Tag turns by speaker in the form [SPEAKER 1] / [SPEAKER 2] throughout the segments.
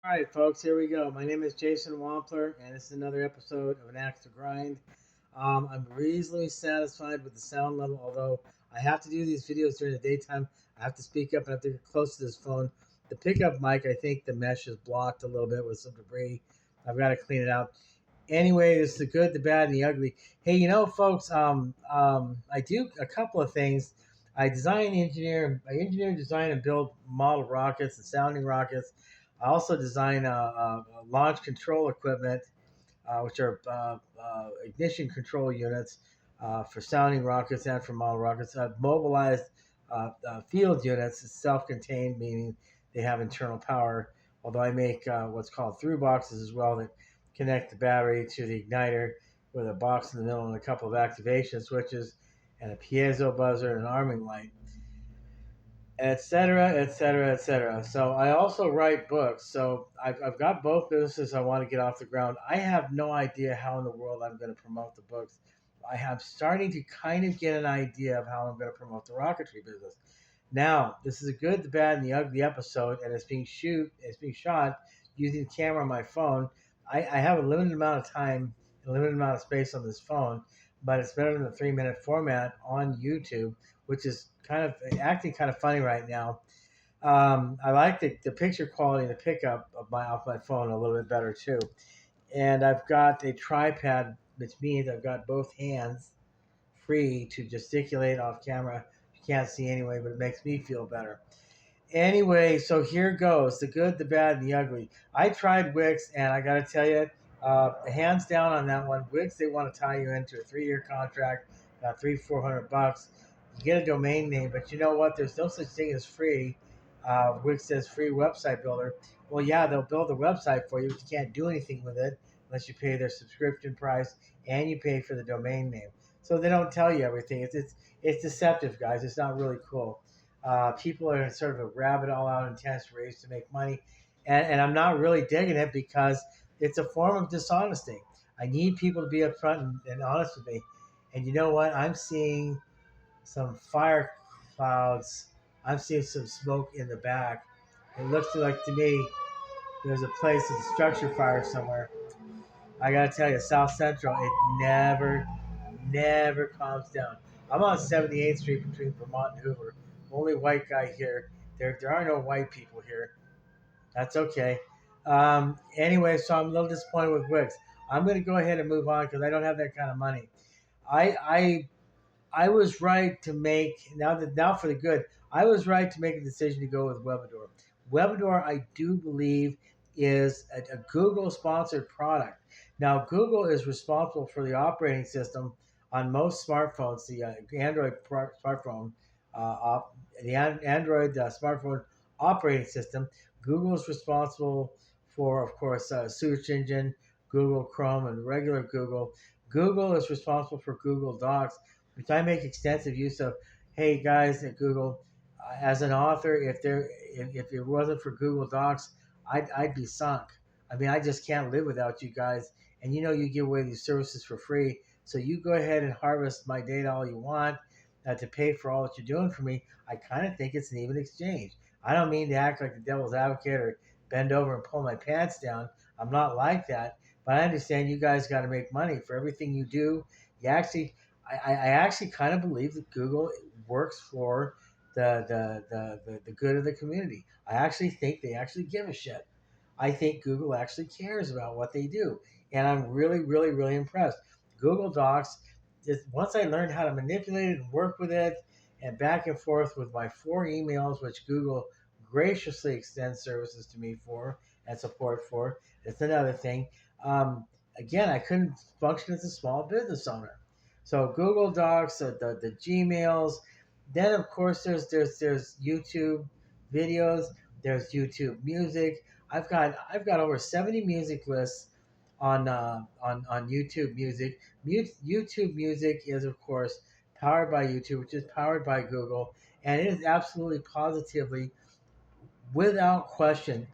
[SPEAKER 1] All right, folks, here we go. My name is Jason Wampler, and this is another episode of An Axe to Grind. I'm reasonably satisfied with the sound level, although I have to do these videos during the daytime. I have to speak up and I have to get close to this phone. The pickup mic, I think the mesh is blocked a little bit with some debris. I've got to clean it out. Anyway, it's the good, the bad, and the ugly. Hey, folks, I do a couple of things. I engineer, design, and build model rockets and sounding rockets. I also design launch control equipment, which are ignition control units for sounding rockets and for model rockets. Mobilized field units, self-contained, meaning they have internal power. Although I make what's called through boxes as well that connect the battery to the igniter with a box in the middle and a couple of activation switches and a piezo buzzer and an arming light, etc., etc., etc. So I also write books. So I've got both businesses I want to get off the ground. I have no idea how in the world I'm going to promote the books. I am starting to kind of get an idea of how I'm going to promote the rocketry business. Now, this is a good, the bad, and the ugly episode, and it's being shot using the camera on my phone. I have a limited amount of time, a limited amount of space on this phone, but it's better than the 3 minute format on YouTube, which is kind of acting kind of funny right now. I like the picture quality and the pickup of my off my phone a little bit better too. And I've got a tripod, which means I've got both hands free to gesticulate off camera. You can't see anyway, but it makes me feel better. Anyway, so here goes the good, the bad, and the ugly. I tried Wix, and I got to tell you, hands down on that one. Wix, they want to tie you into a 3 year contract, about 300-400 bucks. You get a domain name, but you know what? There's no such thing as free. Wix says free website builder. Well, yeah, they'll build a website for you, but you can't do anything with it unless you pay their subscription price and you pay for the domain name. So they don't tell you everything. It's deceptive, guys. It's not really cool. People are in sort of a rabbit all out intense race to make money. And I'm not really digging it because it's a form of dishonesty. I need people to be upfront and honest with me. And you know what? I'm seeing some fire clouds. I'm seeing some smoke in the back. It looks like to me there's a place, of structure fire somewhere. I gotta tell you, South Central, it never calms down. I'm on 78th Street between Vermont and Hoover. Only white guy here. There are no white people here. That's okay. Anyway, so I'm a little disappointed with Wix. I'm going to go ahead and move on because I don't have that kind of money. I I I was right to make now for the good. I was right to make a decision to go with Webador. Webador, I do believe, is a Google sponsored product. Now, Google is responsible for the operating system on most smartphones, the Android smartphone, the Android smartphone operating system. Google is responsible for, of course, search engine, Google Chrome, and regular Google. Google is responsible for Google Docs, which I make extensive use of. Hey guys at Google, as an author, if it wasn't for Google Docs, I'd be sunk. I mean, I just can't live without you guys. And you know, you give away these services for free, so you go ahead and harvest my data all you want to pay for all that you're doing for me. I kind of think it's an even exchange. I don't mean to act like the devil's advocate or bend over and pull my pants down. I'm not like that, but I understand you guys got to make money for everything you do. You actually I actually kind of believe that Google works for the good of the community. I actually think they actually give a shit. I think Google actually cares about what they do. And I'm really, really, really impressed. Google Docs, once I learned how to manipulate it and work with it and back and forth with my 4 emails, which Google graciously extends services to me for and support for, it's another thing. Um, Again, I couldn't function as a small business owner. So Google Docs, the Gmails. Then of course there's YouTube videos. There's YouTube Music. I've got over 70 music lists on YouTube Music. YouTube Music is of course powered by YouTube, which is powered by Google, and it is absolutely positively, without question.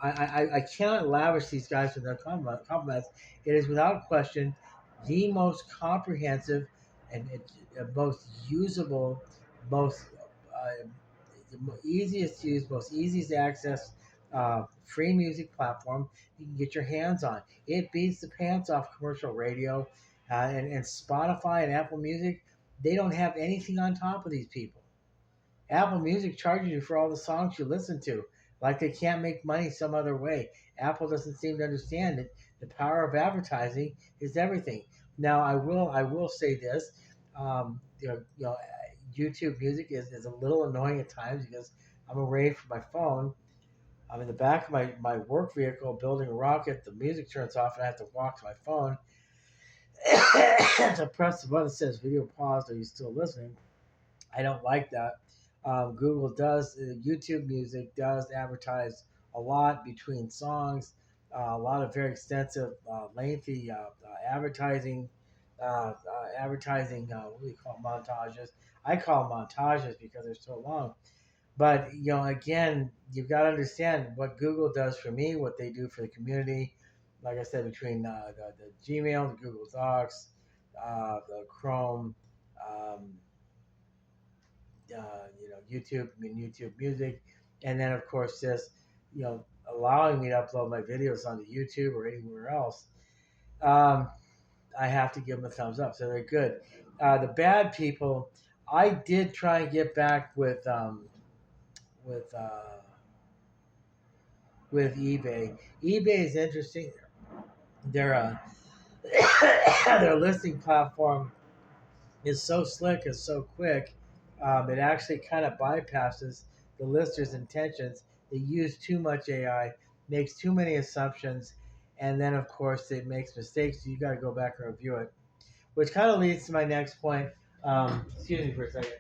[SPEAKER 1] I cannot lavish these guys with their compliments. It is without question the most comprehensive and most usable, most easiest to use, most easiest to access free music platform you can get your hands on. It beats the pants off commercial radio, and Spotify and Apple Music. They don't have anything on top of these people. Apple Music charges you for all the songs you listen to, like they can't make money some other way. Apple doesn't seem to understand that the power of advertising is everything. Now, I will say this, YouTube Music is a little annoying at times because I'm away from my phone. I'm in the back of my work vehicle building a rocket. The music turns off, and I have to walk to my phone to press the button that says video paused. Are you still listening? I don't like that. Google does, YouTube Music does advertise a lot between songs, a lot of very extensive, lengthy advertising. What do you call it, montages? I call them montages because they're so long. But again, you've got to understand what Google does for me, what they do for the community. Like I said, between the Gmail, the Google Docs, the Chrome. Um, YouTube, YouTube Music, and then of course just allowing me to upload my videos onto YouTube or anywhere else. Um, I have to give them a thumbs up, so they're good. The bad people, I did try and get back with uh, with eBay. eBay is interesting. Their their listing platform is so slick and so quick. It actually kind of bypasses the lister's intentions. It uses too much AI, makes too many assumptions, and then of course it makes mistakes. So you got to go back and review it, which kind of leads to my next point. Excuse me for a second.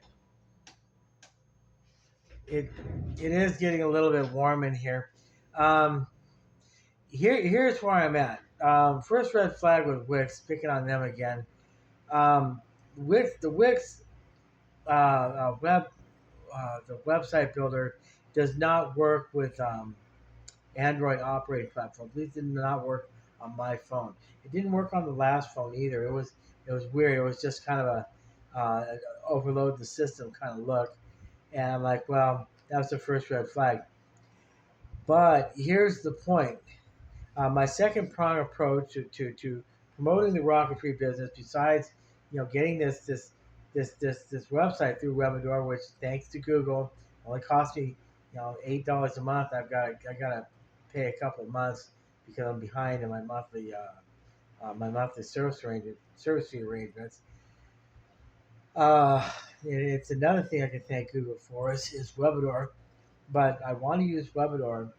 [SPEAKER 1] It it is getting a little bit warm in here. Um, here's where I'm at. First red flag with Wix, picking on them again. Wix web the website builder does not work with Android operating platforms. At least it did not work on my phone. It didn't work on the last phone either. It was weird. It was just kind of a overload the system kind of look. And I'm like, well, that was the first red flag. But here's the point. My second prong approach to promoting the rocketry business, besides getting this website through Webador, which thanks to Google only cost me $8 a month. I gotta pay a couple of months because I'm behind in my monthly service fee arrangements. It's another thing I can thank Google for is Webador, but I want to use Webador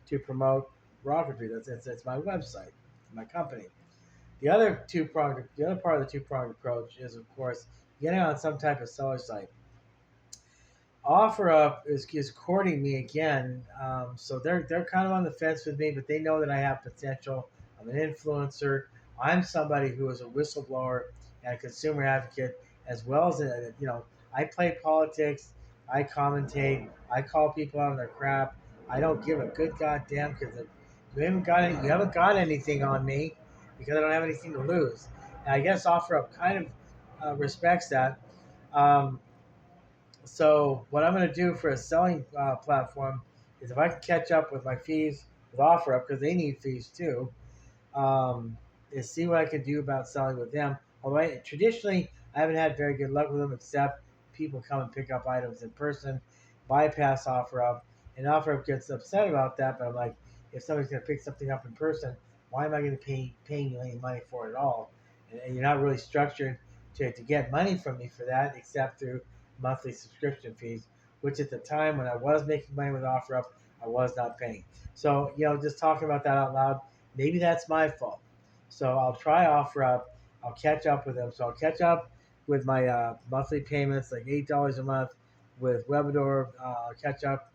[SPEAKER 1] to promote rocketry. That's my website, my company. The other part of the two pronged approach is, of course, getting on some type of seller site. OfferUp is courting me again, so they're kind of on the fence with me, but they know that I have potential. I'm an influencer. I'm somebody who is a whistleblower and a consumer advocate, as well as I play politics. I commentate. I call people out on their crap. I don't give a good goddamn because you haven't got anything on me because I don't have anything to lose. And I guess OfferUp kind of respects that. Um, so what I'm going to do for a selling platform is if I can catch up with my fees with OfferUp because they need fees too, is see what I can do about selling with them. Although traditionally I haven't had very good luck with them, except people come and pick up items in person, bypass OfferUp, and OfferUp gets upset about that. But I'm like, if somebody's going to pick something up in person, why am I going to paying you any money for it at all? And you're not really structured to get money from me for that, except through monthly subscription fees, which at the time when I was making money with OfferUp, I was not paying. So, just talking about that out loud, maybe that's my fault. So I'll try OfferUp. I'll catch up with them. So I'll catch up with my monthly payments, like $8 a month with Webador. I'll catch up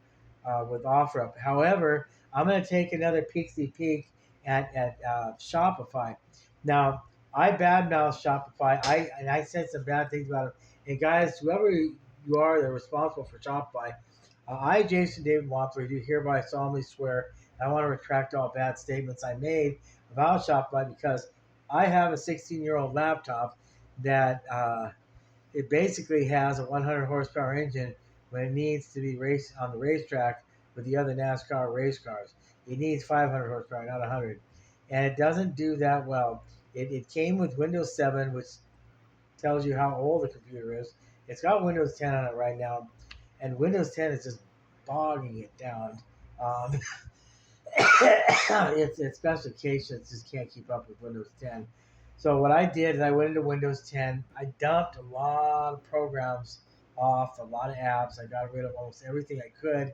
[SPEAKER 1] with OfferUp. However, I'm going to take another peek at Shopify. Now, I badmouth Shopify. I said some bad things about it. And guys, whoever you are, they're responsible for Shopify. I, Jason David Wampler, do hereby solemnly swear I want to retract all bad statements I made about Shopify because I have a 16-year-old laptop that it basically has a 100 horsepower engine when it needs to be raced on the racetrack with the other NASCAR race cars. It needs 500 horsepower, not 100, and it doesn't do that well. It came with Windows 7, which tells you how old the computer is. It's got Windows 10 on it right now, and Windows 10 is just bogging it down. Um, its specifications just can't keep up with Windows 10. So what I did is I went into Windows 10. I dumped a lot of programs off, a lot of apps. I got rid of almost everything I could,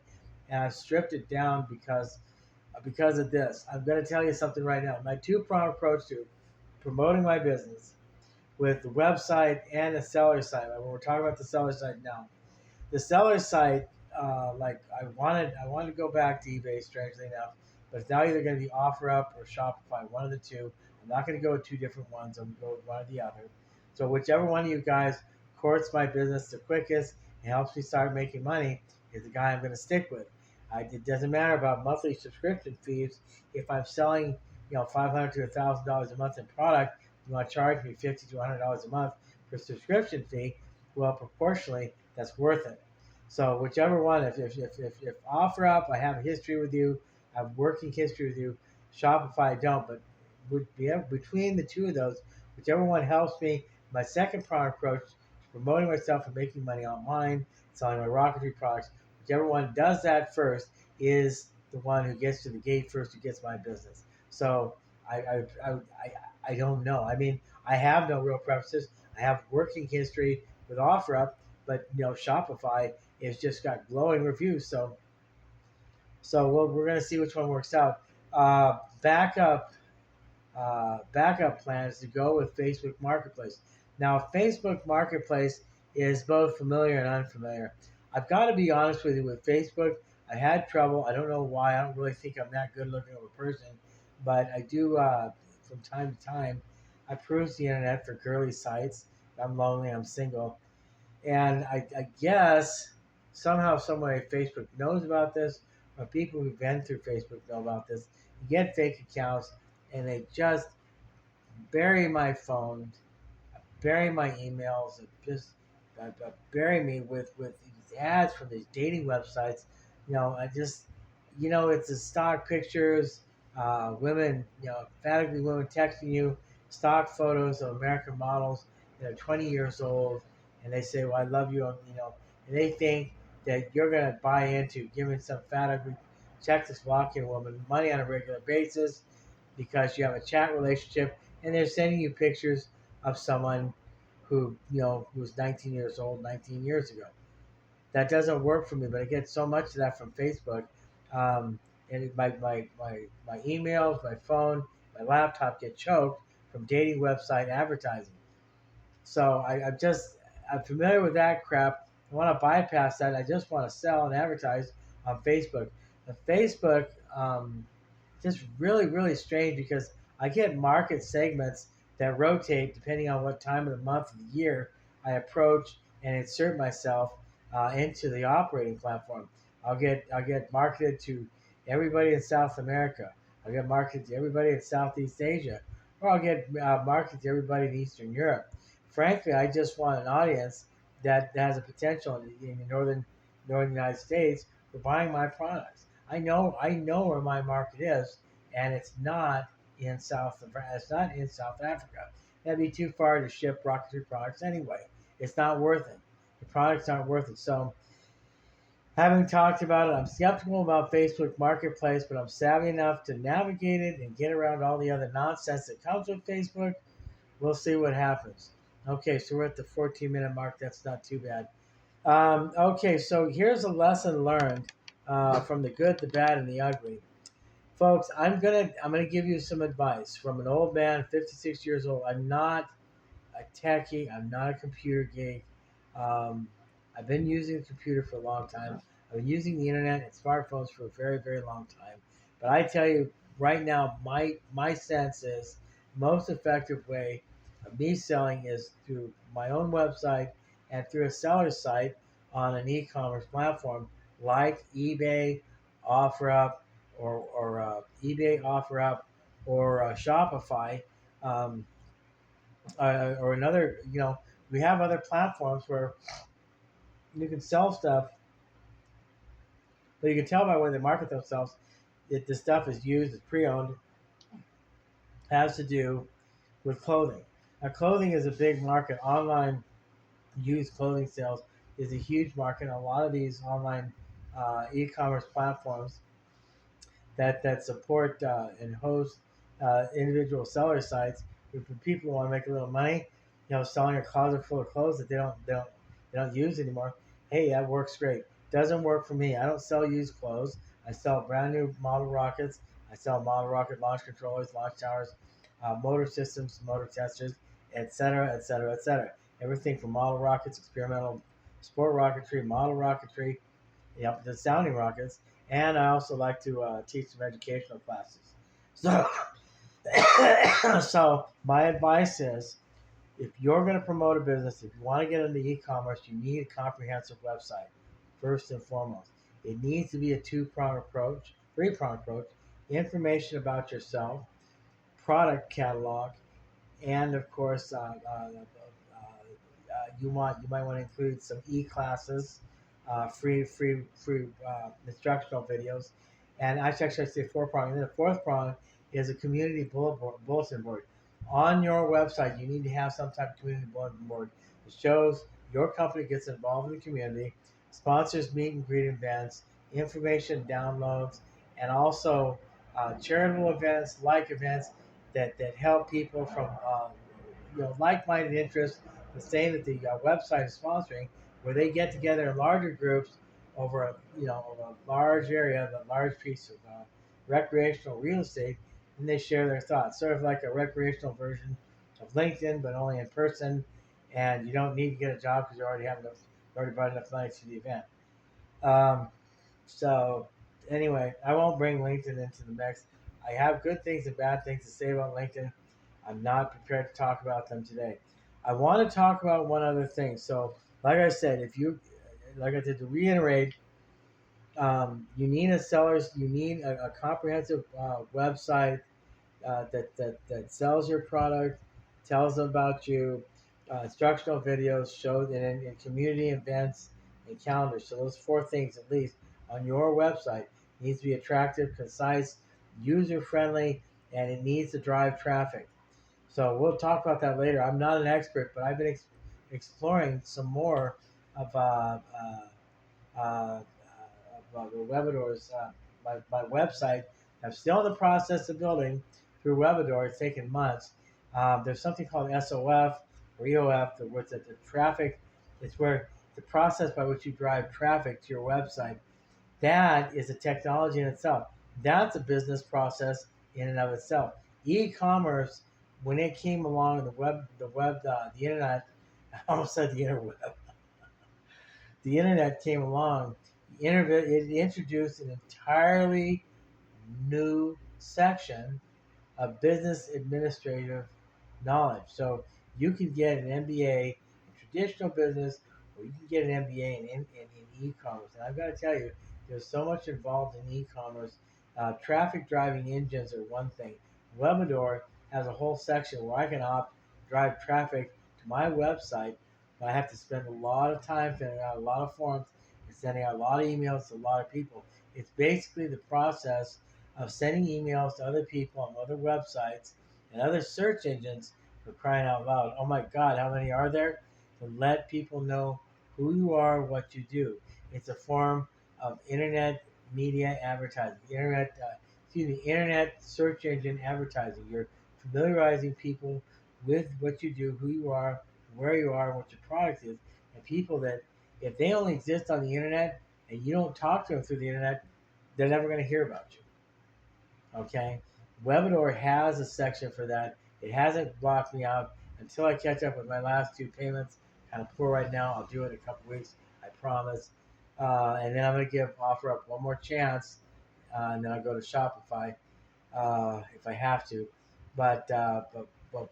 [SPEAKER 1] and I stripped it down because of this. I'm going to tell you something right now. My two-pronged approach to promoting my business with the website and the seller site. Like when we're talking about the seller site now, the seller site, like I wanted to go back to eBay, strangely enough, but it's now either going to be OfferUp or Shopify, one of the two. I'm not going to go with two different ones. I'm going to go with one or the other. So whichever one of you guys courts my business the quickest and helps me start making money is the guy I'm going to stick with. It doesn't matter about monthly subscription fees. If I'm selling, $500 to $1,000 a month in product, you want to charge me $50 to $100 a month for subscription fee. Well, proportionally, that's worth it. So whichever one, if OfferUp, I have a history with you, I have working history with you. Shopify, I don't, but between the two of those, whichever one helps me. My second product approach to promoting myself and making money online, selling my rocketry products, whichever one does that first is the one who gets to the gate first, who gets my business. So I I, I, I, I don't know. I mean, I have no real preferences. I have working history with OfferUp, but Shopify has just got glowing reviews. So we're going to see which one works out. Backup plans to go with Facebook Marketplace. Now, Facebook Marketplace is both familiar and unfamiliar. I've got to be honest with you with Facebook. I had trouble. I don't know why. I don't really think I'm that good looking of a person, but I do from time to time. I peruse the internet for girly sites. I'm lonely. I'm single, and I guess somehow, some way, Facebook knows about this, or people who've been through Facebook know about this. You get fake accounts, and they just bury my phone, bury my emails, and just bury me with these ads from these dating websites. I just, it's the stock pictures, women, emphatically women texting you, stock photos of American models that are 20 years old, and they say, "Well, I love you," and they think that you're gonna buy into giving some fat ugly Czechoslovakian woman money on a regular basis because you have a chat relationship, and they're sending you pictures of someone who was 19 years old 19 years ago. That doesn't work for me, but I get so much of that from Facebook. Um, and my emails, my phone, my laptop get choked from dating website advertising. So I'm familiar with that crap. I want to bypass that. I just want to sell and advertise on Facebook. The Facebook, just really, really strange because I get market segments that rotate depending on what time of the month of the year I approach and insert myself into the operating platform. I'll get marketed to everybody in South America. I'll get marketed to everybody in Southeast Asia, or I'll get marketed to everybody in Eastern Europe. Frankly, I just want an audience that has a potential in the northern United States for buying my products. I know where my market is, and it's not in South Africa. That'd be too far to ship rocketry products anyway. It's not worth it. The products aren't worth it. So, having talked about it, I'm skeptical about Facebook Marketplace, but I'm savvy enough to navigate it and get around all the other nonsense that comes with Facebook. We'll see what happens. Okay, so we're at the 14-minute mark. That's not too bad. Okay, so here's a lesson learned from the good, the bad, and the ugly. Folks, I'm gonna give you some advice from an old man, 56 years old. I'm not a techie. I'm not a computer geek. Um, I've been using the computer for a long time. I've been using the internet and smartphones for a very, very long time. But I tell you right now, my sense is most effective way of me selling is through my own website and through a seller site on an e-commerce platform like eBay, OfferUp, or eBay, OfferUp, or Shopify. Um, or another, we have other platforms where you can sell stuff, but you can tell by where they market themselves. the stuff is used, it's pre-owned, has to do with clothing. Now, clothing is a big market. Online used clothing sales is a huge market. A lot of these online e-commerce platforms that support and host individual seller sites for people who want to make a little money. Selling a closet full of clothes that they don't use anymore. Hey, that works great. Doesn't work for me. I don't sell used clothes. I sell brand new model rockets. I sell model rocket launch controllers, launch towers, motor systems, motor testers, etc., etc., etc. Everything from model rockets, experimental sport rocketry, model rocketry, the sounding rockets, and I also like to teach some educational classes. So, so my advice is, if you're going to promote a business, if you want to get into e-commerce, you need a comprehensive website first and foremost. It needs to be a two-pronged approach, three-pronged approach: information about yourself, product catalog, and of course, you might want to include some e-classes, free instructional videos, and actually I say four prong. And then the fourth prong is a community bulletin board. On your website, you need to have some type of community bulletin board that shows your company gets involved in the community, sponsors meet and greet events, information downloads, and also charitable events, like events that help people from like-minded interests, the same that the website is sponsoring, where they get together in larger groups over over a large area, a large piece of recreational real estate, and they share their thoughts, sort of like a recreational version of LinkedIn, but only in person, and you don't need to get a job because you already brought enough money to the event. Um, so anyway, I won't bring LinkedIn into the mix. I have good things and bad things to say about LinkedIn. I'm not prepared to talk about them today. I want to talk about one other thing. So, like I said, like I said, to reiterate, you need a comprehensive website that sells your product, tells them about you, instructional videos, shows, and community events and calendars. So those four things at least on your website needs to be attractive, concise, user friendly, and it needs to drive traffic. So we'll talk about that later. I'm not an expert, but I've been exploring some more of uh, the Webador's my website. I'm still in the process of building through Webador. It's taken months. There's something called SOF or EOF, which the traffic. It's where the process by which you drive traffic to your website. That is a technology in itself. That's a business process in and of itself. E-commerce, when it came along, the internet. I almost said the interweb. The internet came along. It introduced an entirely new section of business administrative knowledge. So you can get an MBA in traditional business, or you can get an MBA in e-commerce. And I've got to tell you, there's so much involved in e-commerce. Traffic driving engines are one thing. Webador has a whole section where I can drive traffic to my website, but I have to spend a lot of time filling out a lot of forms and sending out a lot of emails to a lot of people. It's basically the process of sending emails to other people on other websites and other search engines, for crying out loud. Oh my God, how many are there? To let people know who you are, what you do. It's a form of internet media advertising, internet search engine advertising. You're familiarizing people with what you do, who you are, where you are, what your product is, and people that if they only exist on the internet and you don't talk to them through the internet, they're never going to hear about you. Okay, Webador has a section for that. It hasn't blocked me out until I catch up with my last two payments. Kind of poor right now. I'll do it in a couple weeks, I promise. And then I'm going to offer up one more chance, and then I'll go to Shopify if I have to. But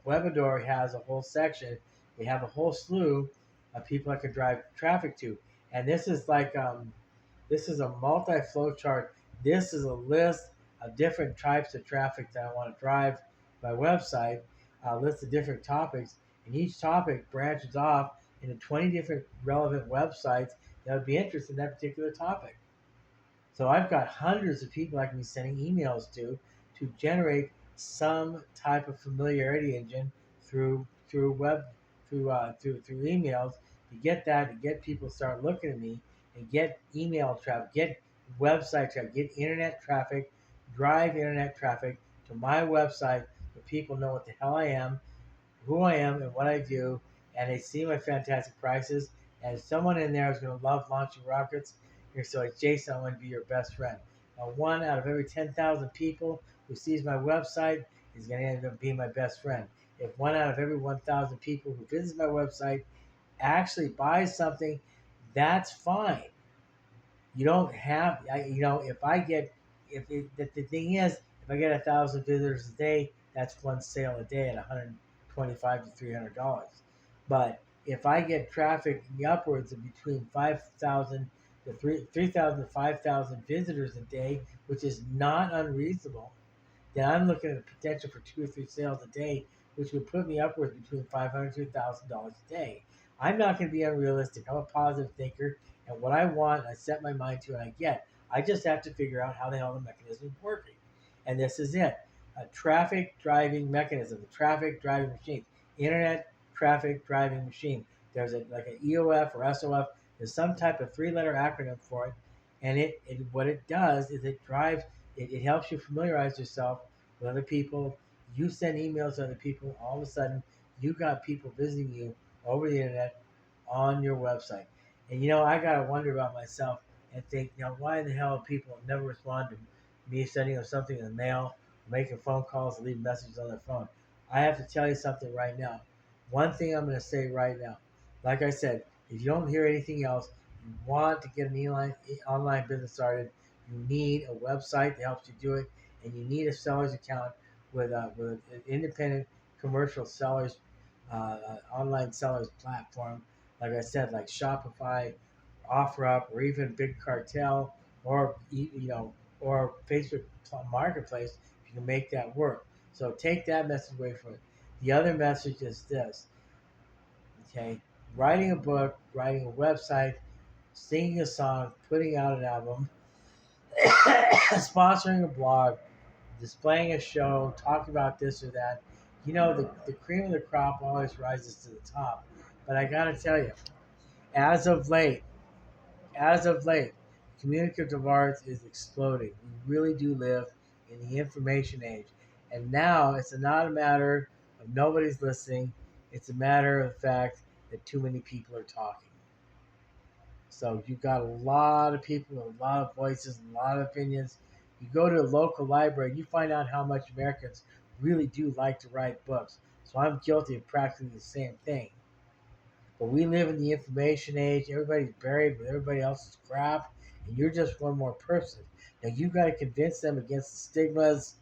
[SPEAKER 1] Webador has a whole section. They have a whole slew of people I could drive traffic to, and this is a multi-flow chart. This is a list of different types of traffic that I want to drive my website, a list of different topics, and each topic branches off into 20 different relevant websites that would be interested in that particular topic. So I've got hundreds of people I can be sending emails to generate some type of familiarity engine through web through emails to get that to get people to start looking at me and get email traffic, get website traffic, get internet traffic, drive internet traffic to my website so people know what the hell I am, who I am, and what I do, and they see my fantastic prices. And someone in there is going to love launching rockets. You're so like, Jason, I want to be your best friend. Now, 1 out of every 10,000 people who sees my website is going to end up being my best friend. If 1 out of every 1,000 people who visits my website actually buys something, that's fine. You don't have, if I get, if it, the thing is, if I get 1,000 visitors a day, that's one sale a day at $125 to $300. But if I get traffic in the upwards of between 5,000 to 3,000 to 5,000 visitors a day, which is not unreasonable, then I'm looking at the potential for 2 or 3 sales a day, which would put me upwards between $500 to $1,000 a day. I'm not going to be unrealistic. I'm a positive thinker, and what I want, I set my mind to, and I get. I just have to figure out how the hell the mechanism is working, and this is it: a traffic driving mechanism, the traffic driving machine, internet traffic driving machine. There's like an EOF or SOF. There's some type of three-letter acronym for it, and it what it does is it drives it helps you familiarize yourself with other people. You send emails to other people. All of a sudden, you got people visiting you over the internet on your website. And I gotta wonder about myself and think, why in the hell people never respond to me sending them something in the mail, making phone calls, leaving messages on their phone. I have to tell you something right now. One thing I'm going to say right now, like I said, if you don't hear anything else, you want to get an online business started, you need a website that helps you do it, and you need a seller's account with an independent commercial sellers, online sellers platform. Like I said, like Shopify, OfferUp, or even Big Cartel, or or Facebook Marketplace. If you can make that work, so take that message away from it. The other message is this: okay, writing a book, writing a website, singing a song, putting out an album, sponsoring a blog, displaying a show, talking about this or that. The cream of the crop always rises to the top. But I got to tell you, as of late, as of late, communicative arts is exploding. We really do live in the information age. And now it's not a matter of nobody's listening, it's a matter of the fact that too many people are talking. So you've got a lot of people, a lot of voices, a lot of opinions. You go to a local library, you find out how much Americans really do like to write books. So I'm guilty of practicing the same thing. But we live in the information age. Everybody's buried with everybody else's crap, and you're just one more person. Now you've got to convince them against the stigmas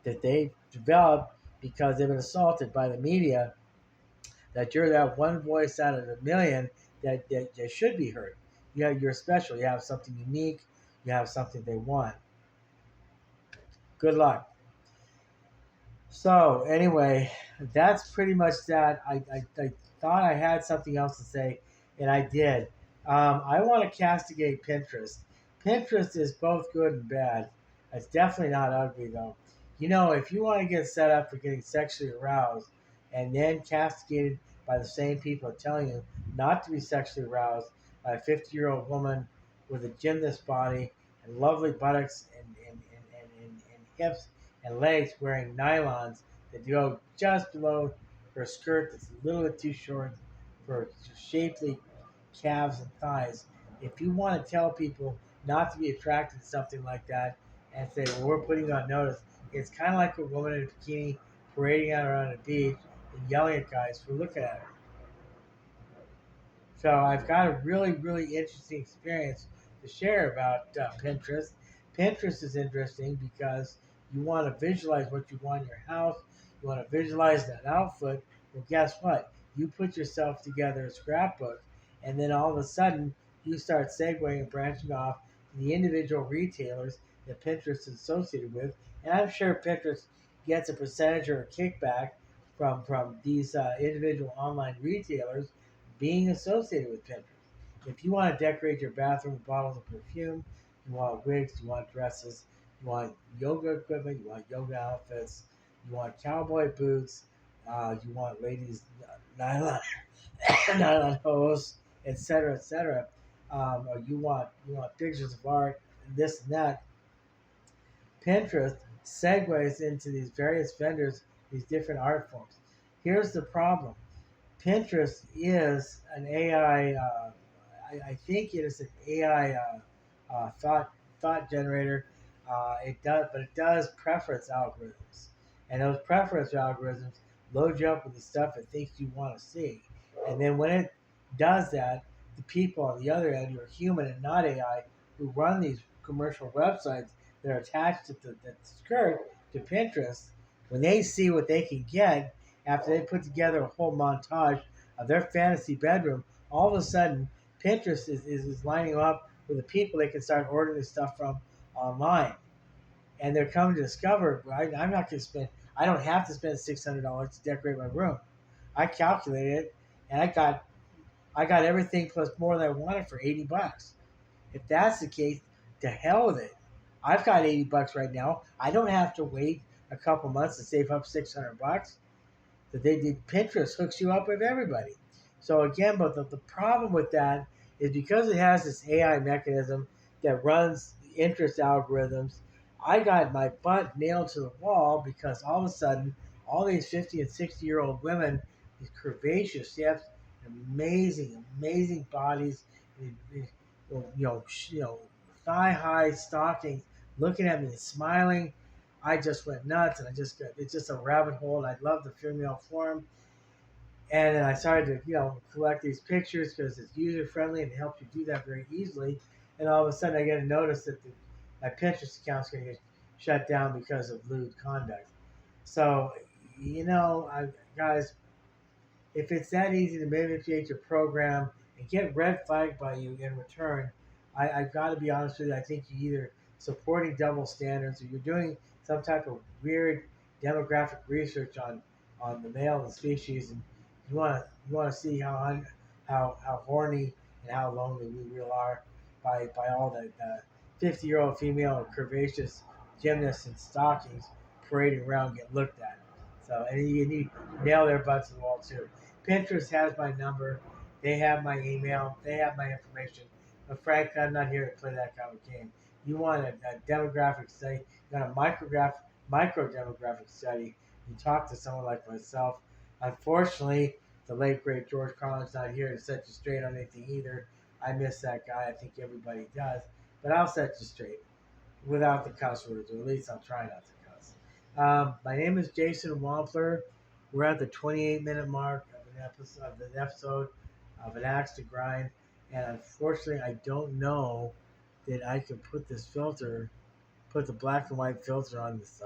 [SPEAKER 1] that they've developed because they've been assaulted by the media, that you're that one voice out of a million that should be heard. You're special. You have something unique. You have something they want. Good luck. So anyway, that's pretty much that. I thought I had something else to say, and I did. I want to castigate Pinterest. Pinterest is both good and bad. It's definitely not ugly though. If you want to get set up for getting sexually aroused and then castigated by the same people telling you not to be sexually aroused by a 50-year-old woman with a gymnast body and lovely buttocks and hips and legs wearing nylons that go just below her skirt that's a little bit too short for her shapely calves and thighs. If you want to tell people not to be attracted to something like that and say, well, we're putting on notice, it's kind of like a woman in a bikini parading out around a beach and yelling at guys for looking at her. So I've got a really, really interesting experience to share about Pinterest. Pinterest is interesting because you want to visualize what you want in your house. You want to visualize that outfit. Well, guess what? You put yourself together a scrapbook, and then all of a sudden you start segueing and branching off to the individual retailers that Pinterest is associated with. And I'm sure Pinterest gets a percentage or a kickback from these individual online retailers being associated with Pinterest. If you want to decorate your bathroom with bottles of perfume, You want wigs, you want dresses, you want yoga equipment, you want yoga outfits, you want cowboy boots, you want ladies nylon nylon hose, etc., etc. Or you want pictures of art and this and that. Pinterest segues into these various vendors, these different art forms. Here's the problem: Pinterest is an AI. I think it is an AI thought generator. It does preference algorithms, and those preference algorithms load you up with the stuff it thinks you want to see, and then when it does that, the people on the other end who are human and not AI, who run these commercial websites that are attached to the skirt to Pinterest, when they see what they can get after they put together a whole montage of their fantasy bedroom, all of a sudden Pinterest is lining up with the people they can start ordering this stuff from online. And they're coming to discover I'm not going to spend, I don't have to spend $600 to decorate my room. I calculated it and I got everything plus more than I wanted for $80. If that's the case, to hell with it. I've got $80 right now. I don't have to wait a couple months to save up $600 that they did. Pinterest hooks you up with everybody. So again, but the problem with that is because it has this AI mechanism that runs the interest algorithms. I got my butt nailed to the wall because all of a sudden, all these 50 and 60-year-old women, these curvaceous chefs, amazing, amazing bodies, you know, thigh high stockings, looking at me and smiling. I just went nuts, and it's just a rabbit hole. And I love the female form, and then I started to collect these pictures because it's user friendly and it helps you do that very easily. And all of a sudden, I get a notice that my Pinterest account's going to get shut down because of lewd conduct. So, guys, if it's that easy to manipulate your program and get red flagged by you in return, I've got to be honest with you. I think you're either supporting double standards or you're doing some type of weird demographic research on the male of the species, and you want to see how horny and how lonely we really are by all the 50-year-old female curvaceous gymnasts in stockings parading around getting looked at. So, and you need to nail their butts to the wall too. Pinterest has my number. They have my email. They have my information. But frankly, I'm not here to play that kind of game. You want a demographic study, you want a micro demographic study, you talk to someone like myself. Unfortunately, the late great George Carlin's not here to set you straight on anything either. I miss that guy. I think everybody does. But I'll set you straight without the cuss words, or at least I'll try not to cuss. My name is Jason Wampler. We're at the 28-minute mark of an episode of an axe to grind, and unfortunately, I don't know that I can put the black and white filter on this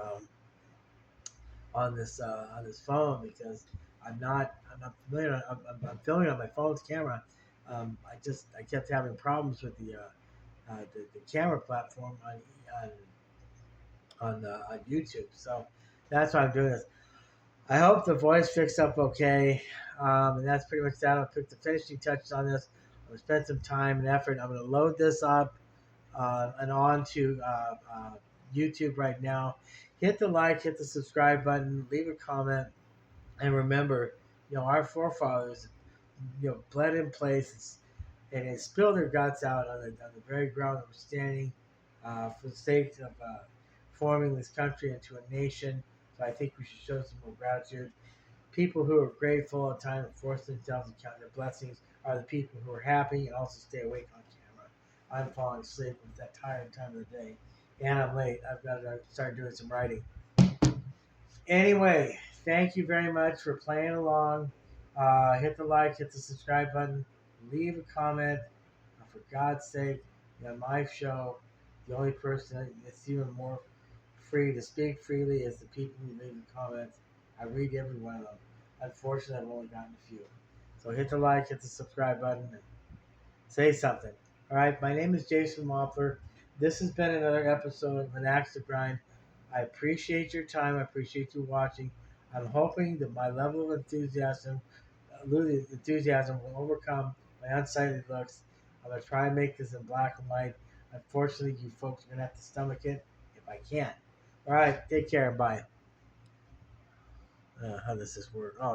[SPEAKER 1] phone because I'm not familiar. I'm filming on my phone's camera. I kept having problems with the camera platform on YouTube. So that's why I'm doing this. I hope the voice fixed up okay. And that's pretty much that. I'll put the finishing touches on this. I'm going to spend some time and effort. I'm going to load this up and on to YouTube right now. Hit the like, hit the subscribe button, leave a comment, and remember, our forefathers, bled in places and they spilled their guts out on the very ground that we're standing for the sake of forming this country into a nation. So I think we should show some more gratitude. People who are grateful at times and force themselves to count their blessings are the people who are happy and also stay awake on camera. I'm falling asleep. It's that tired time of the day, and I'm late. I've got to start doing some writing. Anyway, thank you very much for playing along. Hit the like, hit the subscribe button, leave a comment. For God's sake, my show, the only person that's even more free to speak freely is the people who leave the comments. I read every one of them. Unfortunately, I've only gotten a few. So hit the like, hit the subscribe button, and say something. All right, my name is Jason Wampler. This has been another episode of An Axe to Grind. I appreciate your time. I appreciate you watching. I'm hoping that my level of enthusiasm will overcome my unsightly looks. I'm going to try and make this in black and white. Unfortunately, you folks are gonna have to stomach it if I can't. All right, take care. Bye. How does this work? Oh.